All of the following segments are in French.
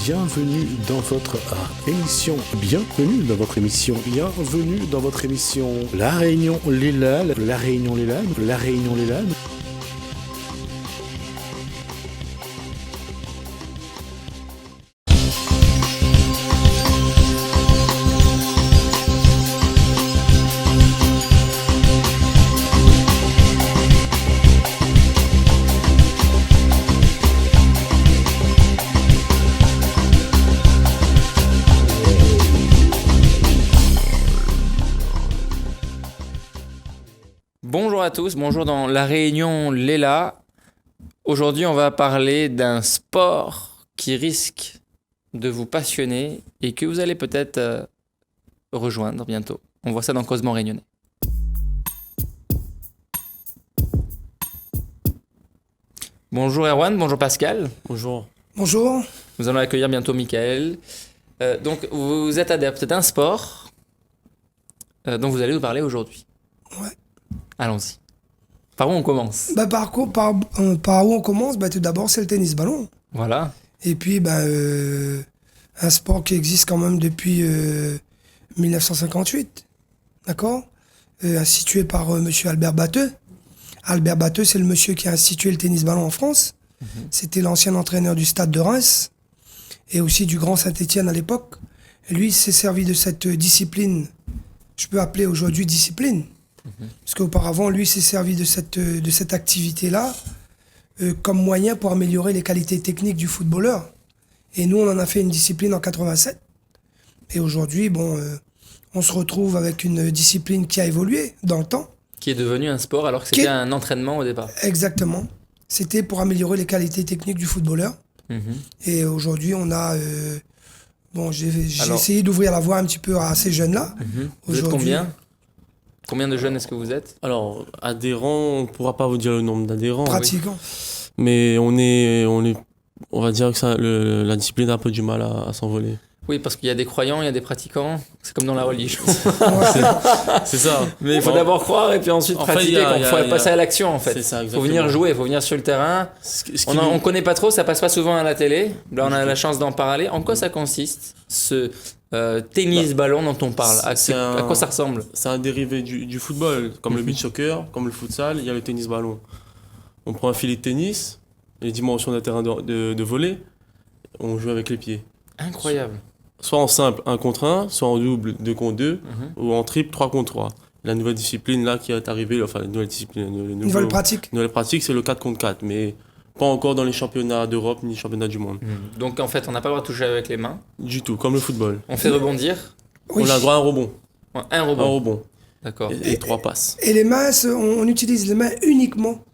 bienvenue dans votre émission. Bienvenue dans votre émission. Bienvenue dans votre émission. La Réunion Lélane. La Réunion Lélane. La Réunion Lélane. Bonjour à tous, bonjour dans la Réunion Léla. Aujourd'hui, on va parler d'un sport qui risque de vous passionner et que vous allez peut-être rejoindre bientôt. On voit ça dans Causement Réunionnais. Bonjour Erwan, bonjour Pascal. Bonjour. Bonjour. Nous allons accueillir bientôt Michael. Donc, vous êtes adepte d'un sport dont vous allez nous parler aujourd'hui. Ouais. Allons-y. Par où on commence ? Par où on commence, tout d'abord, c'est le tennis ballon. Voilà. Et puis, un sport qui existe quand même depuis 1958. D'accord ? Institué par monsieur Albert Batteux. Albert Batteux, c'est le monsieur qui a institué le tennis ballon en France. C'était l'ancien entraîneur du Stade de Reims et aussi du Grand Saint-Étienne à l'époque. Et lui, il s'est servi de cette discipline, je peux appeler aujourd'hui discipline, parce qu'auparavant, lui, il s'est servi de cette activité-là comme moyen pour améliorer les qualités techniques du footballeur. Et nous, on en a fait une discipline en 87. Et aujourd'hui, on se retrouve avec une discipline qui a évolué dans le temps. Qui est devenu un sport alors que c'était un entraînement au départ. Exactement. C'était pour améliorer les qualités techniques du footballeur. Et aujourd'hui, on a... j'ai essayé d'ouvrir la voie un petit peu à ces jeunes-là. Vous êtes combien de jeunes est-ce que vous êtes ? Alors, adhérents, on ne pourra pas vous dire le nombre d'adhérents. Pratiquants. Oui. Mais on va dire que la discipline a un peu du mal à s'envoler. Oui, parce qu'il y a des croyants, il y a des pratiquants. C'est comme dans la religion. C'est ça. Mais il faut d'abord croire et puis ensuite pratiquer. Il faut passer à l'action en fait. C'est ça, il faut venir jouer, il faut venir sur le terrain. On connaît pas trop, ça passe pas souvent à la télé. Là, on a la chance d'en parler. En quoi ça consiste, ce tennis ballon dont on parle ? À quoi ça ressemble ? C'est un dérivé du football, comme le beach soccer, comme le futsal, il y a le tennis ballon. On prend un filet de tennis, les dimensions d'un terrain de volley, on joue avec les pieds. Incroyable. Soit en simple 1 contre 1, soit en double 2 contre 2, ou en triple 3 contre 3. La nouvelle discipline là qui est arrivée, enfin la nouvelle discipline, Nouvelle pratique, c'est le 4 contre 4, mais pas encore dans les championnats d'Europe ni les championnats du monde. Donc en fait, on n'a pas le droit de toucher avec les mains. Du tout, comme le football. On fait rebondir. Oui. On a le droit à un rebond. Un rebond. Un rebond. D'accord. Et 3 passes. Et les mains, on utilise les mains uniquement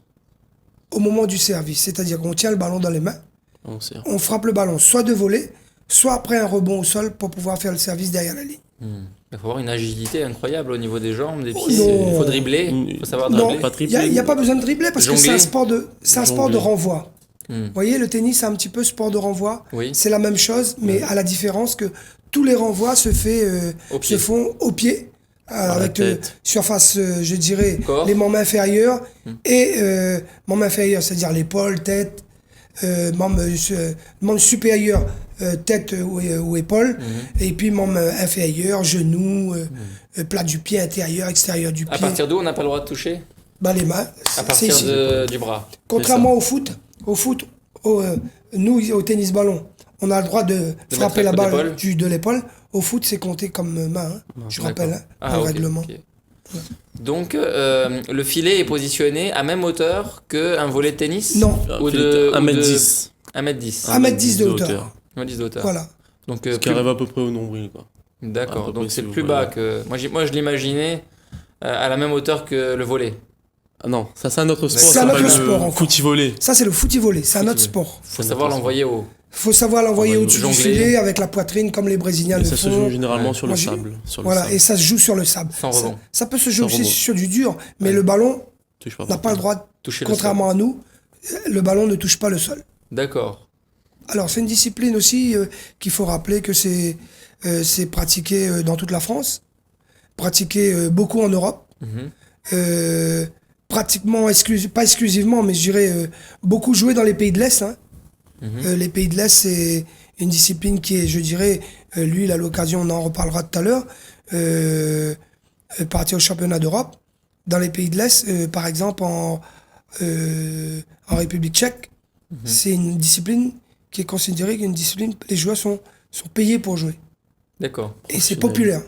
au moment du service. C'est-à-dire qu'on tient le ballon dans les mains, on frappe le ballon soit de volée, soit après un rebond au sol pour pouvoir faire le service derrière la ligne. Il faut avoir une agilité incroyable au niveau des jambes, des pieds. Il faut dribbler, il faut savoir dribbler. Pas tripler. Il n'y a pas besoin de dribbler parce Jongler. que c'est un sport de renvoi. Vous voyez, le tennis, c'est un petit peu sport de renvoi. Oui. C'est la même chose, mais à la différence que tous les renvois se font au pied. Avec surface, je dirais, Corps. les membres inférieurs et membres inférieurs, c'est-à-dire l'épaule, tête, membre supérieur, tête ou épaule, et puis membre inférieur, genou, plat du pied, intérieur, extérieur du pied. À partir d'où on n'a pas le droit de toucher ? Les mains. À partir du bras. Contrairement au foot, nous, au tennis ballon, on a le droit de frapper la balle de l'épaule. Au foot, c'est compté comme main, je rappelle, le règlement. Okay. Ouais. Donc, le filet est positionné à même hauteur qu'un volley de tennis ? Non. 1m10. 1m10. 1m10 de hauteur. 1m10 de hauteur. Voilà. Donc, ce qui arrive à peu près au nombril, quoi. D'accord, donc c'est plus bas que... Moi, je l'imaginais à la même hauteur que le volley. Ah non, ça c'est un autre sport. C'est un autre sport, le footy-volley. Ça, c'est le footy-volley, c'est un autre sport. Faut savoir l'envoyer haut. Faut savoir l'envoyer au-dessus du filet avec la poitrine comme les Brésiliens le font. Ça se joue généralement sur le sable. Et ça se joue sur le sable. Sans rebond. Ça peut se jouer aussi sur du dur, mais le ballon n'a pas le droit de toucher. Contrairement à nous, le ballon ne touche pas le sol. D'accord. Alors c'est une discipline aussi qu'il faut rappeler que c'est pratiqué dans toute la France, pratiqué beaucoup en Europe. Pratiquement, pas exclusivement, mais je dirais beaucoup joué dans les pays de l'Est. Les pays de l'Est, c'est Une discipline qui est, je dirais, lui, il a l'occasion, on en reparlera tout à l'heure, partir au championnat d'Europe. Dans les pays de l'Est, par exemple en République tchèque, c'est une discipline qui est considérée comme une discipline, les joueurs sont payés pour jouer. D'accord. Et c'est populaire.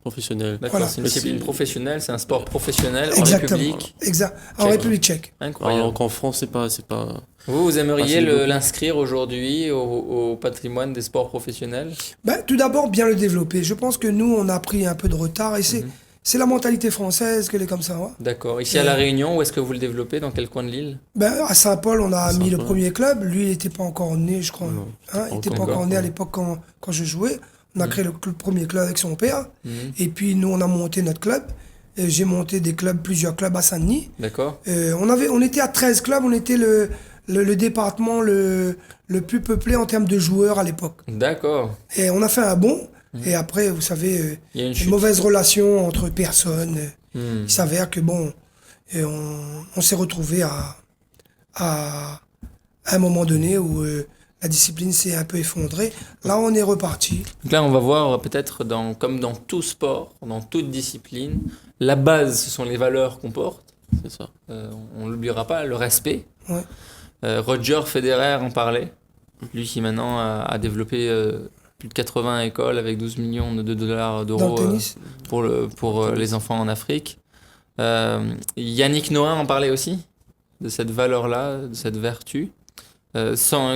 Professionnel. D'accord, Voilà. c'est une discipline professionnelle, c'est un sport professionnel en Exactement. République. Exact. En Tchèque. République tchèque. Incroyable. Alors qu'en France, c'est pas. Vous aimeriez c'est beaucoup. l'inscrire aujourd'hui au patrimoine des sports professionnels? Ben, tout d'abord, bien le développer. Je pense que nous, on a pris un peu de retard et c'est la mentalité française qu'elle est comme ça. Ouais. D'accord. Ici à La Réunion, où est-ce que vous le développez? Dans quel coin de l'île? Ben, à Saint-Paul, on a mis le Saint-Paul. premier club. Lui, il n'était pas encore né, je crois. Non, Hein, il n'était pas encore. encore né à l'époque quand je jouais. On a créé le premier club avec son père. Mhm. Et puis, nous, on a monté notre club. J'ai monté plusieurs clubs à Saint-Denis. D'accord. On était à 13 clubs. On était le département le plus peuplé en termes de joueurs à l'époque. D'accord. Et on a fait un bond. Et après, vous savez, Il y a une une chute. mauvaise relation entre personnes. Hmm. Il s'avère que bon, on s'est retrouvé à un moment donné où la discipline s'est un peu effondrée. Là, on est reparti. Donc là, on va voir peut-être comme dans tout sport, dans toute discipline, la base, ce sont les valeurs qu'on porte. C'est ça. On l'oubliera pas, le respect. Ouais. Roger Federer en parlait. Lui qui maintenant a développé plus de 80 écoles avec 12 millions de dollars Dans d'euros le tennis. pour les enfants en Afrique. Yannick Noah en parlait aussi, de cette valeur-là, de cette vertu,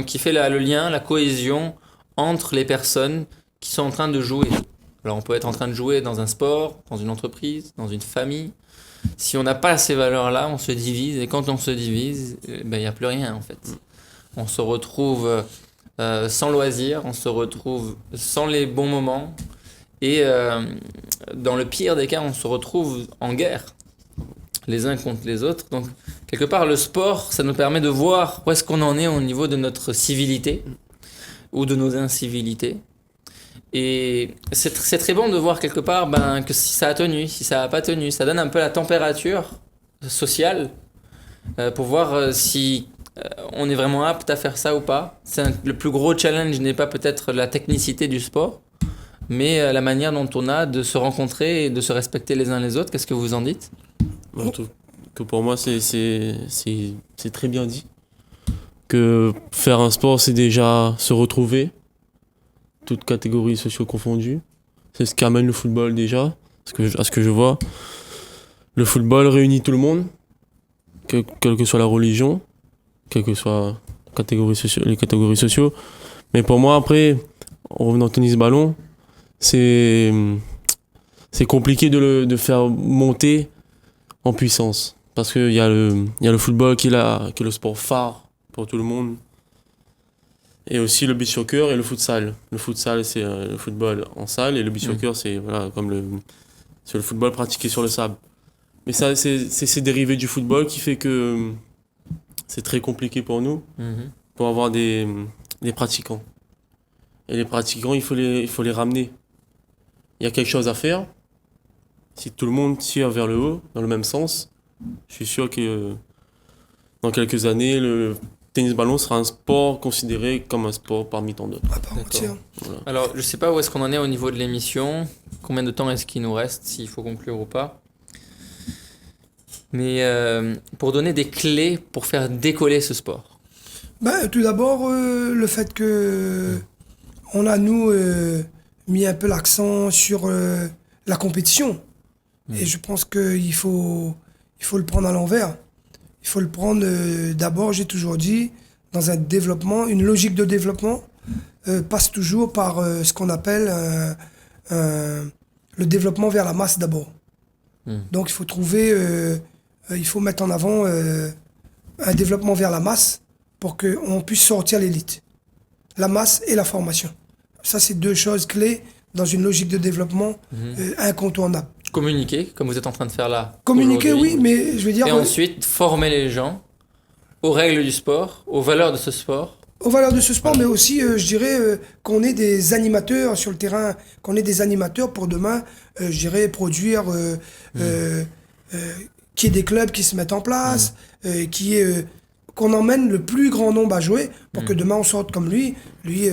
qui fait le lien, la cohésion entre les personnes qui sont en train de jouer. Alors on peut être en train de jouer dans un sport, dans une entreprise, dans une famille. Si on n'a pas ces valeurs-là, on se divise, et quand on se divise, il n'y a plus rien en fait. On se retrouve sans loisir, on se retrouve sans les bons moments, et dans le pire des cas, on se retrouve en guerre, les uns contre les autres. Donc, quelque part, le sport, ça nous permet de voir où est-ce qu'on en est au niveau de notre civilité, ou de nos incivilités. Et c'est très bon de voir quelque part que si ça a tenu, si ça n'a pas tenu, ça donne un peu la température sociale pour voir si on est vraiment apte à faire ça ou pas. Le plus gros challenge n'est pas peut-être la technicité du sport, mais la manière dont on a de se rencontrer et de se respecter les uns les autres. Qu'est-ce que vous en dites? Moi, je trouve que pour moi, c'est très bien dit. Que faire un sport, c'est déjà se retrouver, toutes catégories socio confondues. C'est ce qu'amène le football déjà, à ce que je vois. Le football réunit tout le monde, quelle que soit la religion, quelles que soient les catégories sociaux. Mais pour moi, après, en revenant au tennis-ballon, c'est compliqué de faire monter en puissance. Parce qu'il y a le football qui est le sport phare pour tout le monde. Et aussi le beach soccer et le futsal. Le futsal, c'est le football en salle, et le beach soccer, c'est c'est le football pratiqué sur le sable. Mais ça, c'est ces dérivés du football qui fait que c'est très compliqué pour nous, pour avoir des pratiquants. Et les pratiquants, il faut les ramener. Il y a quelque chose à faire. Si tout le monde tire vers le haut, dans le même sens, je suis sûr que dans quelques années, le tennis-ballon sera un sport considéré comme un sport parmi tant d'autres. À part entière. Voilà. Alors, je sais pas où est-ce qu'on en est au niveau de l'émission, combien de temps est-ce qu'il nous reste, s'il faut conclure ou pas. Mais pour donner des clés pour faire décoller ce sport. Tout d'abord, le fait que on a, nous, mis un peu l'accent sur la compétition. Et je pense qu'il faut le prendre à l'envers. Il faut le prendre, d'abord, j'ai toujours dit, dans un développement, une logique de développement passe toujours par ce qu'on appelle le développement vers la masse d'abord. Donc il faut il faut mettre en avant un développement vers la masse pour qu'on puisse sortir l'élite. La masse et la formation. Ça, c'est deux choses clés dans une logique de développement incontournable. Communiquer, comme vous êtes en train de faire là. Communiquer, aujourd'hui. oui, mais je veux dire... Et ensuite, former les gens aux règles du sport, aux valeurs de ce sport. Aux valeurs de ce sport, mais aussi, je dirais, qu'on ait des animateurs sur le terrain, qu'on ait des animateurs pour demain, je dirais, produire, qu'il y ait des clubs qui se mettent en place, qu'on emmène le plus grand nombre à jouer pour que demain on sorte comme lui. Lui,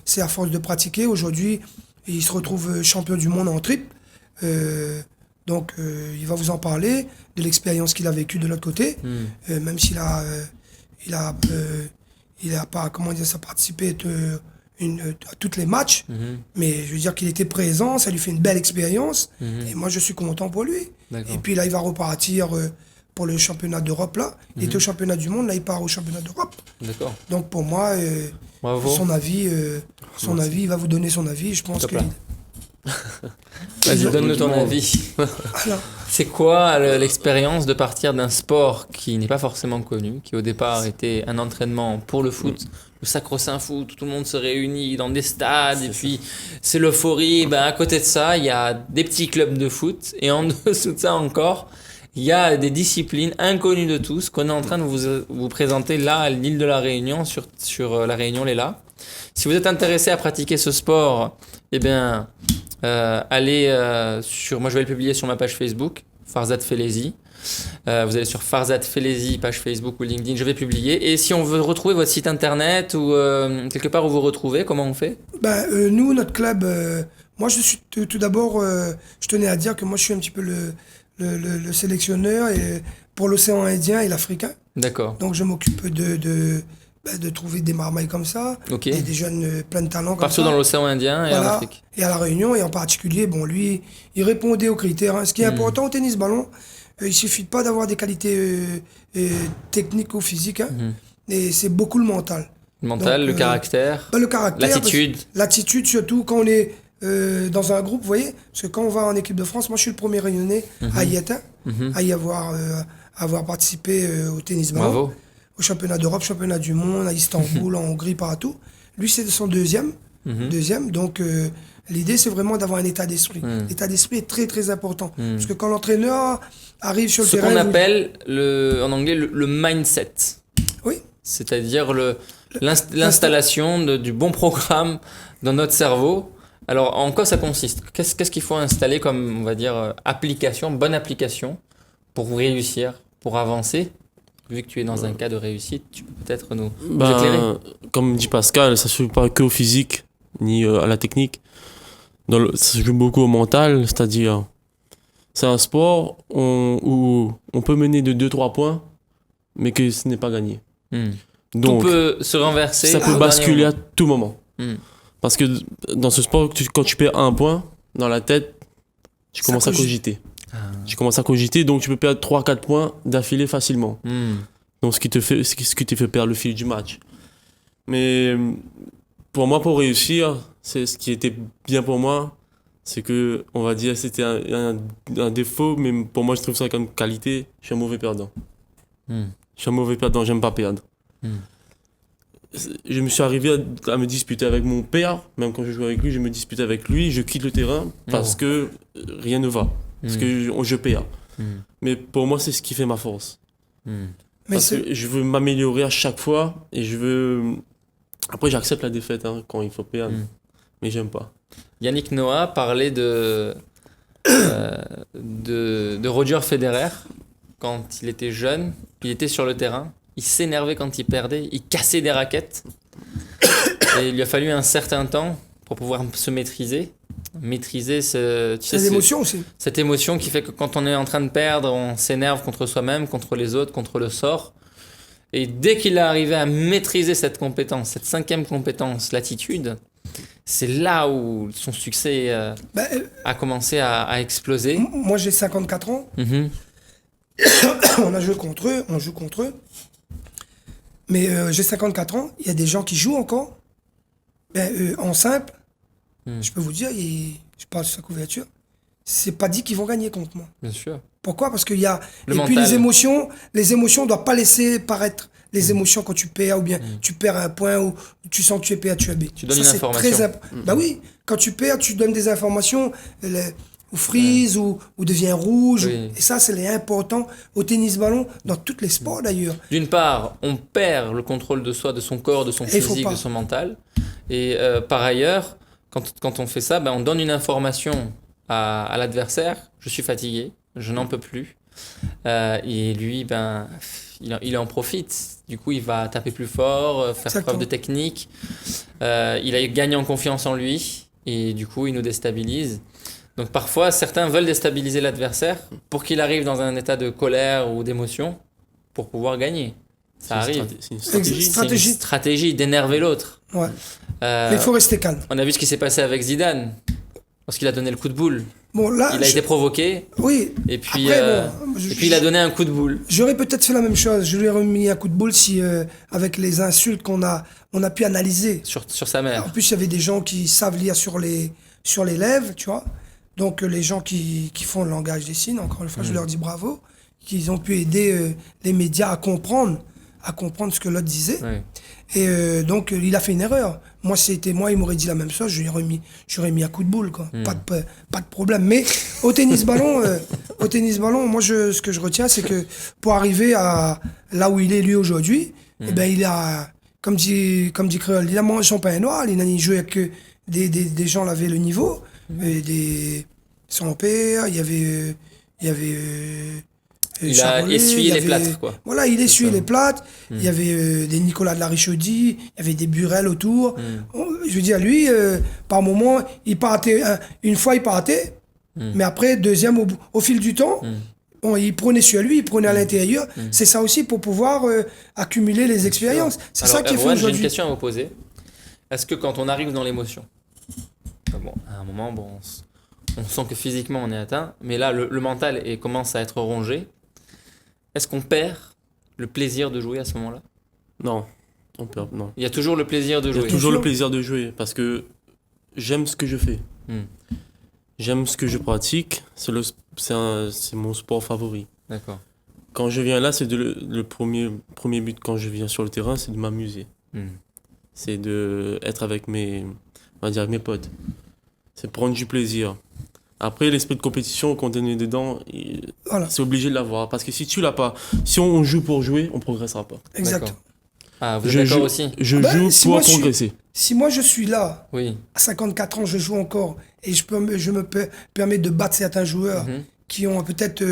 c'est à force de pratiquer. Aujourd'hui, il se retrouve champion du monde en triple. Donc, il va vous en parler de l'expérience qu'il a vécue de l'autre côté. Même s'il a, il a pas, comment dire, ça, participé à tous les matchs. Mais je veux dire qu'il était présent, ça lui fait une belle expérience. Et moi, je suis content pour lui. D'accord. Et puis là, il va repartir pour le championnat d'Europe. Là. Il était au championnat du monde, là, il part au championnat d'Europe. D'accord. Donc, pour moi, Bravo. son avis, il va vous donner son avis. Je pense Top que... là. Vas-y, donne-nous ton avis. Alors, C'est quoi l'expérience de partir d'un sport qui n'est pas forcément connu, qui au départ était un entraînement pour le foot, le sacro-saint foot, où tout le monde se réunit dans des stades, et puis c'est l'euphorie. Ben, à côté de ça, il y a des petits clubs de foot, et en dessous de ça encore, il y a des disciplines inconnues de tous qu'on est en train de vous présenter là à l'île de la Réunion, sur la Réunion Léla. Si vous êtes intéressé à pratiquer ce sport, eh bien, allez sur... Moi, je vais le publier sur ma page Facebook, Farzad Felezi. Vous allez sur Farzad Felezi, page Facebook ou LinkedIn, je vais publier. Et si on veut retrouver votre site internet ou quelque part où vous retrouvez, comment on fait? nous, notre club, moi, je suis tout d'abord, je tenais à dire que moi, je suis un petit peu le sélectionneur pour l'océan Indien et l'Africain. D'accord. Donc, je m'occupe de trouver des marmailles comme ça, Ok. et des jeunes plein de talents comme Partout ça. dans l'océan Indien et en Voilà. Afrique. Et à La Réunion, et en particulier, bon, lui, il répondait aux critères. Hein. Ce qui est important au tennis-ballon, il suffit pas d'avoir des qualités techniques ou physiques, hein. Et c'est beaucoup le mental. Le mental, Donc, le caractère, Le caractère. l'attitude. L'attitude, surtout quand on est dans un groupe, vous voyez. Parce que quand on va en équipe de France, moi je suis le premier Réunionnais à y être, à y avoir participé au tennis-ballon. Bravo. Au championnat d'Europe, championnat du monde, à Istanbul, en Hongrie, partout. Lui, c'est son deuxième. Donc, l'idée, c'est vraiment d'avoir un état d'esprit. L'état d'esprit est très, très important. Parce que quand l'entraîneur arrive sur le Ce terrain... qu'on appelle en anglais le mindset. Oui, C'est-à-dire l'installation du bon programme dans notre cerveau. Alors, en quoi ça consiste? Qu'est-ce qu'il faut installer comme, on va dire, bonne application pour réussir, pour avancer? Vu que tu es dans un cas de réussite, tu peux peut-être nous éclairer. Comme dit Pascal, ça ne se joue pas que au physique, ni à la technique. Ça se joue beaucoup au mental, c'est-à-dire, c'est un sport où on peut mener de 2-3 points, mais que ce n'est pas gagné. Donc, Tout peut se renverser. ça peut au basculer dernier à tout moment. moment. Parce que dans ce sport, quand tu perds un point, dans la tête, tu Ça commences à cogite. cogiter. Tu commences à cogiter, donc tu peux perdre 3-4 points d'affilée facilement. Donc ce qui te fait perdre le fil du match. Mais pour moi, pour réussir, c'est ce qui était bien pour moi, c'est que, on va dire, c'était un défaut, mais pour moi, je trouve ça comme qualité. Je suis un mauvais perdant. Je suis un mauvais perdant, j'aime pas perdre. Je me suis arrivé à me disputer avec mon père, même quand je joue avec lui, je me dispute avec lui, je quitte le terrain parce que rien ne va, parce que je perds. Mais pour moi, c'est ce qui fait ma force. mais Parce que je veux m'améliorer à chaque fois et je veux... Après, j'accepte la défaite hein, quand il faut perdre, mais j'aime pas. Yannick Noah parlait de Roger Federer quand il était jeune. Il était sur le terrain, il s'énervait quand il perdait, il cassait des raquettes. Et il lui a fallu un certain temps pour pouvoir se maîtriser les émotions aussi. cette émotion qui fait que quand on est en train de perdre, on s'énerve contre soi-même, contre les autres, contre le sort. Et dès qu'il a arrivé à maîtriser cette compétence, cette 5e compétence, l'attitude, c'est là où son succès a commencé à exploser. Moi, j'ai 54 ans. On joue contre eux. Mais j'ai 54 ans. Il y a des gens qui jouent encore. En simple, je peux vous dire, je parle sur sa couverture, c'est pas dit qu'ils vont gagner contre moi. Bien sûr. Pourquoi? Parce qu'il y a... Le Et mental. puis les émotions ne doivent pas laisser paraître les émotions quand tu perds, ou bien tu perds un point, ou tu sens que tu es perturbé. Tu donnes Ça, une c'est information. très Bah oui, quand tu perds, tu donnes des informations, ou frise, ou devient rouge. Oui. Et ça, c'est important au tennis-ballon, dans tous les sports d'ailleurs. D'une part, on perd le contrôle de soi, de son corps, de son Et il faut physique, pas. de son mental. Et par ailleurs, quand on fait ça, on donne une information à l'adversaire. Je suis fatigué, je n'en peux plus. Et lui, ben, il en profite. Du coup, il va taper plus fort, faire Exactement. preuve de technique. Il a gagné en confiance en lui. Et du coup, il nous déstabilise. Donc parfois, certains veulent déstabiliser l'adversaire pour qu'il arrive dans un état de colère ou d'émotion pour pouvoir gagner. Ça arrive. C'est une stratégie. C'est une stratégie d'énerver l'autre. Ouais. Euh, Mais il faut rester calme. on a vu ce qui s'est passé avec Zidane. Lorsqu'il a donné le coup de boule. Bon, là, Il a été provoqué. oui. Et puis, Après, bon, et puis il a donné un coup de boule. J'aurais peut-être fait la même chose. Je lui aurais mis un coup de boule si, avec les insultes on a pu analyser. Sur sa mère. En plus, il y avait des gens qui savent lire sur les lèvres, tu vois. Donc, les gens qui font le langage des signes, encore une fois, je leur dis bravo, qu'ils ont pu aider les médias à comprendre ce que l'autre disait. Ouais. Et donc, il a fait une erreur. Moi, il m'aurait dit la même chose, j'aurais mis un coup de boule, quoi. Pas de problème. Mais au tennis ballon, moi, ce que je retiens, c'est que pour arriver à là où il est, lui, aujourd'hui, eh ben, il a, comme dit Créole, il a mangé son pain noir, il n'a joué avec des gens qui avaient le niveau, son père, il y avait Il a Charolais, essuyé il y les avait- plâtres, quoi. Voilà, il essuyait ça. les plâtres. Il y avait des Nicolas de la Richaudy, il y avait des Burel autour. Je veux dire, lui, par moment, il partait. Une fois, il partait. Mais après, deuxième, au fil du temps, bon, il prenait sur lui, il prenait à l'intérieur. C'est ça aussi pour pouvoir accumuler les expériences. C'est ça Alors, qui est fait Erwan, j'ai une aujourd'hui. question à vous poser. Est-ce que quand on arrive dans l'émotion, bon, à un moment, bon, on sent que physiquement on est atteint, mais là, le mental commence à être rongé. Est-ce qu'on perd le plaisir de jouer à ce moment-là? Non, on perd, non. Il y a toujours le plaisir de J'ai jouer. toujours sûr. le plaisir de jouer parce que j'aime ce que je fais. Hmm. J'aime ce que je pratique. C'est mon sport favori. D'accord. Quand je viens là, c'est le premier but quand je viens sur le terrain, c'est de m'amuser. Hmm. C'est de être avec mes potes. C'est prendre du plaisir. Après, l'esprit de compétition qu'on est dedans, Voilà, c'est obligé de l'avoir. Parce que si tu l'as pas, si on joue pour jouer, on progressera pas. exact. D'accord. Ah, vous Je êtes d'accord joue- aussi? Je Ben, joue si pour moi, je suis- progresser. Si moi, je suis là, Oui. à 54 ans, je joue encore, et je me permets de battre certains joueurs Mhm. qui ont peut-être...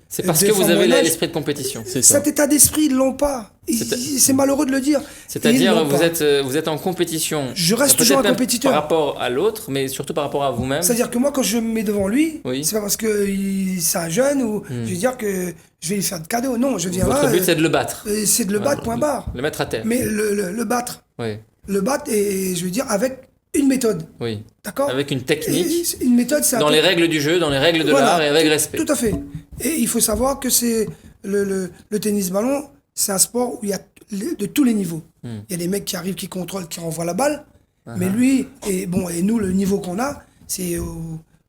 C'est parce deux que vous fois avez mon âge. l'esprit de compétition. C'est ça. Cet état d'esprit, ils l'ont pas. C'est malheureux de le dire. Ils C'est-à-dire, l'ont vous pas. êtes en compétition. Je reste Peut-être toujours un même compétiteur. Par rapport à l'autre, mais surtout par rapport à vous-même. C'est-à-dire que moi, quand je me mets devant lui, Oui. c'est pas parce que c'est un jeune ou je vais dire que je vais lui faire de cadeaux. Non, je viens Votre là. but, c'est de le battre. C'est de le battre, point barre. Le mettre à terre. Mais le battre. Oui. Le battre, et je veux dire, avec une méthode. Oui. D'accord. Avec une technique, Et une méthode, c'est un dans peu- les règles du jeu, dans les règles de Voilà. l'art et avec respect. Tout à fait. Et il faut savoir que c'est le tennis ballon, c'est un sport où il y a de tous les niveaux. Il y a des mecs qui arrivent, qui contrôlent, qui renvoient la balle. Mais lui, et nous, le niveau qu'on a, c'est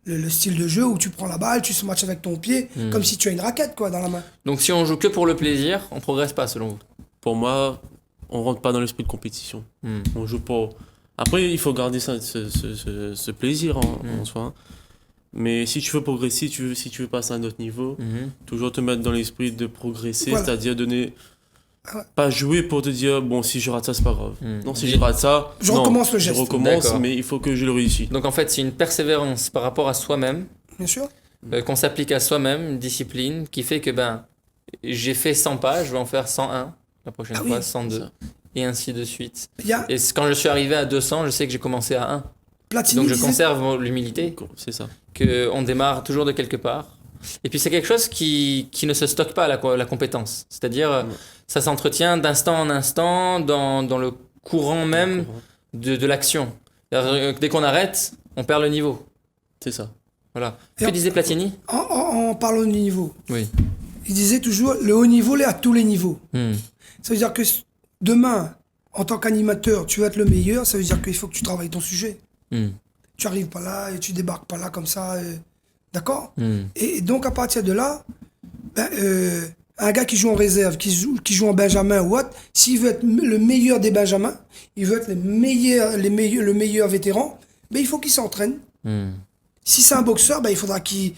le style de jeu où tu prends la balle, tu se matches avec ton pied, comme si tu as une raquette quoi, dans la main. Donc si on joue que pour le plaisir, on progresse pas selon vous. Pour moi, on rentre pas dans l'esprit de compétition. Hmm. On joue pour... Après, il faut garder ce plaisir en soi. Mais si tu veux progresser, si tu veux passer à un autre niveau, toujours te mettre dans l'esprit de progresser, Voilà. c'est-à-dire donner... Ah ouais. Pas jouer pour te dire, bon, si je rate ça, c'est pas grave. Non, si Mais- je rate ça, Je non, recommence le geste. Je recommence, D'accord. mais il faut que je le réussisse. Donc en fait, c'est une persévérance par rapport à soi-même, Bien sûr. qu'on s'applique à soi-même, une discipline qui fait que j'ai fait 100 pas, je vais en faire 101 la prochaine Ah fois, oui, 102 ça. et ainsi de suite. Il y a Et quand je suis arrivé à 200, je sais que j'ai commencé à 1. Platini Donc je disait- conserve l'humilité, C'est ça. qu'on démarre toujours de quelque part. Et puis c'est quelque chose qui ne se stocke pas, la compétence. C'est-à-dire, ça s'entretient d'instant en instant dans le courant même de l'action. C'est-à-dire, dès qu'on arrête, on perd le niveau. C'est ça. Voilà. Et Que disait Platini? en parlant du niveau, Oui. il disait toujours le haut niveau, il est à tous les niveaux. Hmm. Ça veut dire que demain, en tant qu'animateur, tu vas être le meilleur, ça veut dire qu'il faut que tu travailles ton sujet. Hmm. Tu arrives pas là et tu débarques pas là comme ça. D'accord. Hmm. Et donc, à partir de là, un gars qui joue en réserve, qui joue en Benjamin ou autre, s'il veut être le meilleur des Benjamins, il veut être le meilleur vétéran, ben, il faut qu'il s'entraîne. Hmm. Si c'est un boxeur, ben, il faudra qu'il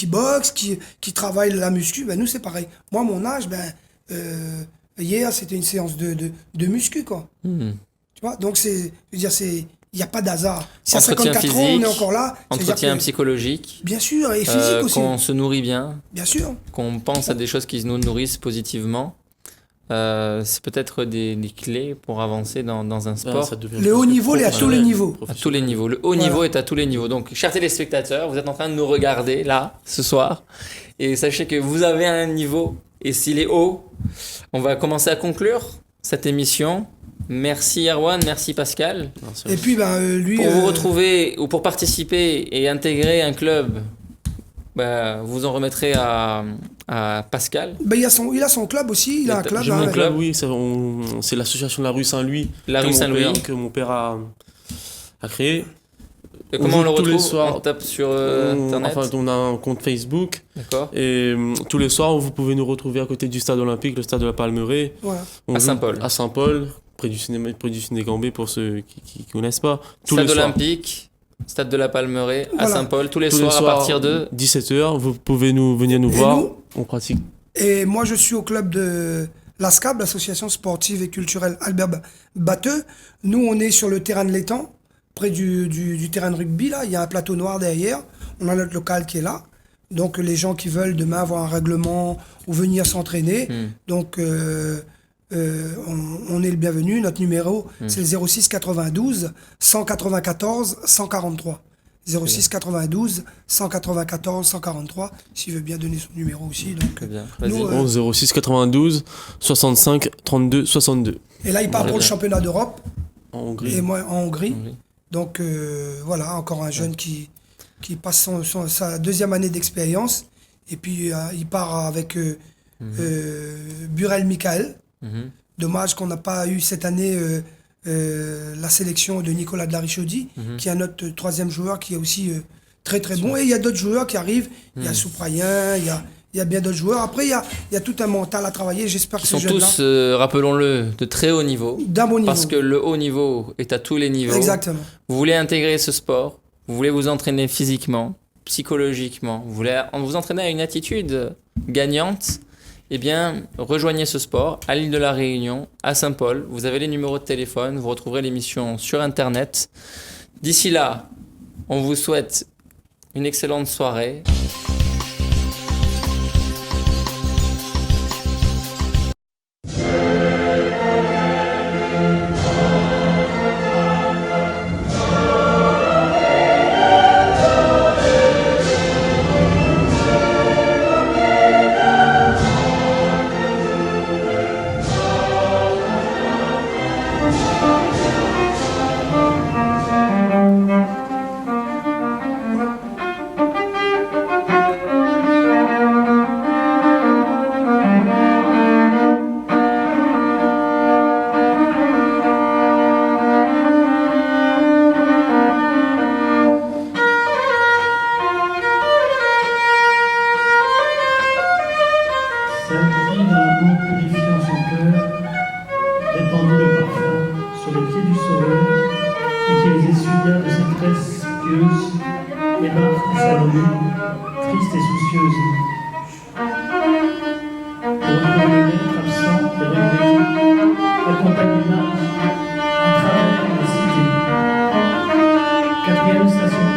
boxe, qu'il travaille la muscu. Ben, nous, c'est pareil. Moi, à mon âge, hier, c'était une séance de muscu, quoi. Hmm. Tu vois, donc je veux dire, il n'y a pas d'hasard. Si à Entretien 54 ans, on est physique, encore là. c'est-à-dire Entretien que- psychologique, Bien sûr, et physique aussi. qu'on se nourrit bien, Bien sûr. qu'on pense à des choses qui nous nourrissent positivement. C'est peut-être des clés pour avancer dans un sport. Ça devient Le haut presque niveau, il est à tous les professionnel, niveaux. À tous les niveaux. Le haut Voilà. niveau est à tous les niveaux. Donc, chers téléspectateurs, vous êtes en train de nous regarder là, ce soir. Et sachez que vous avez un niveau. Et s'il est haut, on va commencer à conclure cette émission. Merci Erwan, merci Pascal. Merci. Et puis, lui. Pour vous retrouver ou pour participer et intégrer un club, vous en remettrez à Pascal. Il a son club aussi. Il a un club. J'ai hein, mon avec- club, oui, c'est l'association de la rue Saint-Louis. La que rue mon Saint-Louis. père- Que mon père a créé. Et On comment on le joue tous les retrouve? soirs. On tape sur On- Internet. Enfin, on a un compte Facebook. D'accord. Et tous les soirs, vous pouvez nous retrouver à côté du stade olympique, le stade de la Palmeraie. Voilà. On À joue Saint-Paul. À Saint-Paul, près du ciné Gambé pour ceux qui connaissent pas. Tous Stade les soirs. olympique, stade de la Palmeraie, à Voilà. Saint-Paul, tous les Tous soirs à partir de 17h, vous pouvez venir nous Et voir. nous On pratique. Et moi, je suis au club de l'ASCAB, l'Association sportive et culturelle Albert Batteux. Nous, on est sur le terrain de l'étang, près du terrain de rugby. Là, il y a un plateau noir derrière. On a notre local qui est là. Donc, les gens qui veulent demain avoir un règlement ou venir s'entraîner, donc on est le bienvenu. Notre numéro, c'est le 06 92 194 143. 06 92 194 143, s'il veut bien donner son numéro aussi. Donc, Très bien. nous, Vas-y. 11 06 92 65 32 62 et là, il part Très pour le bien. championnat d'Europe, en Hongrie. et moi en Hongrie. Oui. Donc voilà, encore un jeune qui passe sa deuxième année d'expérience. Et puis il part avec Burel Michael. Mhm. Dommage qu'on n'a pas eu cette année la sélection de Nicolas de la Richaudy, qui est notre troisième joueur qui est aussi très très bon. Et il y a d'autres joueurs qui arrivent. Il y a Souprayen, il y a bien d'autres joueurs. Après, il y a tout un mental à travailler. J'espère que Ils ces sont jeunes-là, tous, rappelons-le, de très haut niveau. d'un bon niveau. Parce que le haut niveau est à tous les niveaux. Exactement. Vous voulez intégrer ce sport, vous voulez vous entraîner physiquement, psychologiquement, vous voulez vous entraîner à une attitude gagnante, eh bien, rejoignez ce sport à l'île de la Réunion, à Saint-Paul. Vous avez les numéros de téléphone, vous retrouverez l'émission sur Internet. D'ici là, on vous souhaite une excellente soirée. Sainte-Fille dans l'amour purifiant son cœur, répandit le parfum sur les pieds du Sauveur, et qui les essuya de sa tresse pieuse, et Marthe Salomé, triste et soucieuse. Pour retrouver le maître absent et regretté, accompagnait Marie à travers la cité. Quatrième station.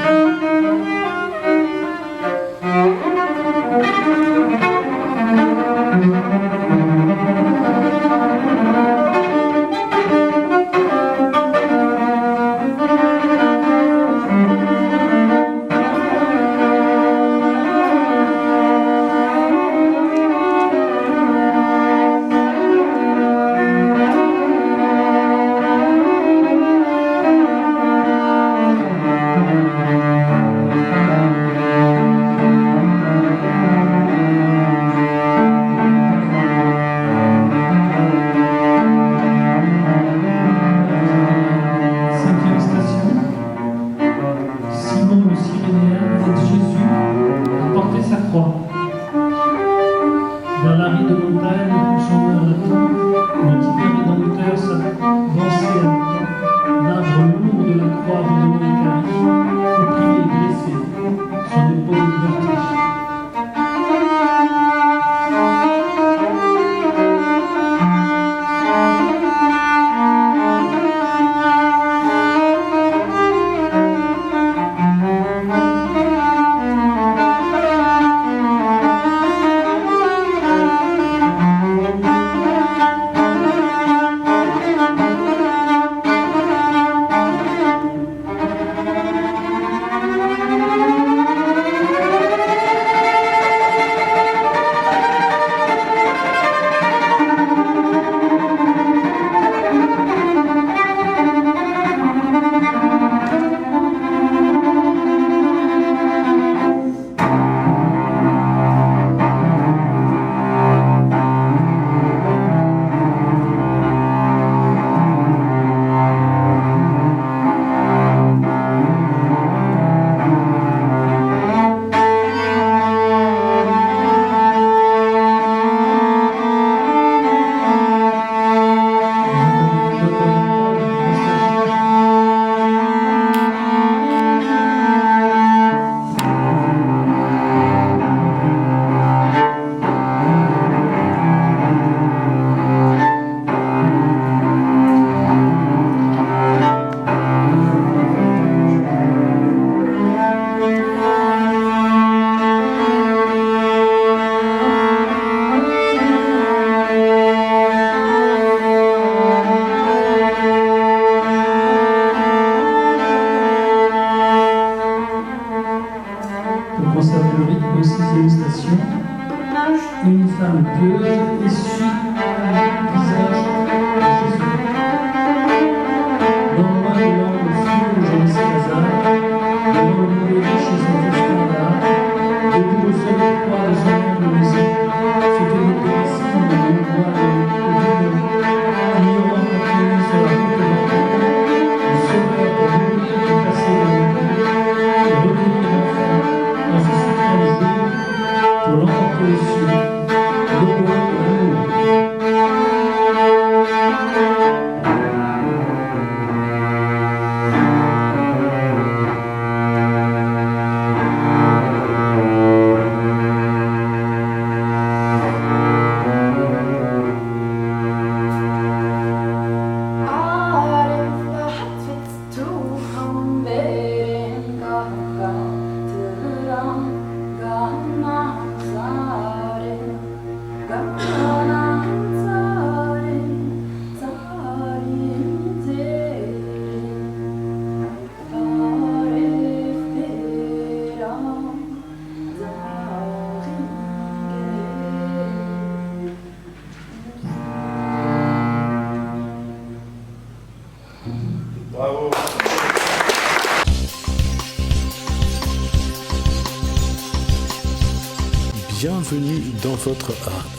Bienvenue dans votre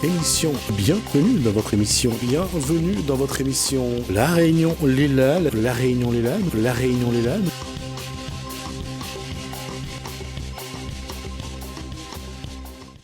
émission. Bienvenue dans votre émission. Bienvenue dans votre émission. La Réunion Léla. La Réunion Léla. La Réunion Léla.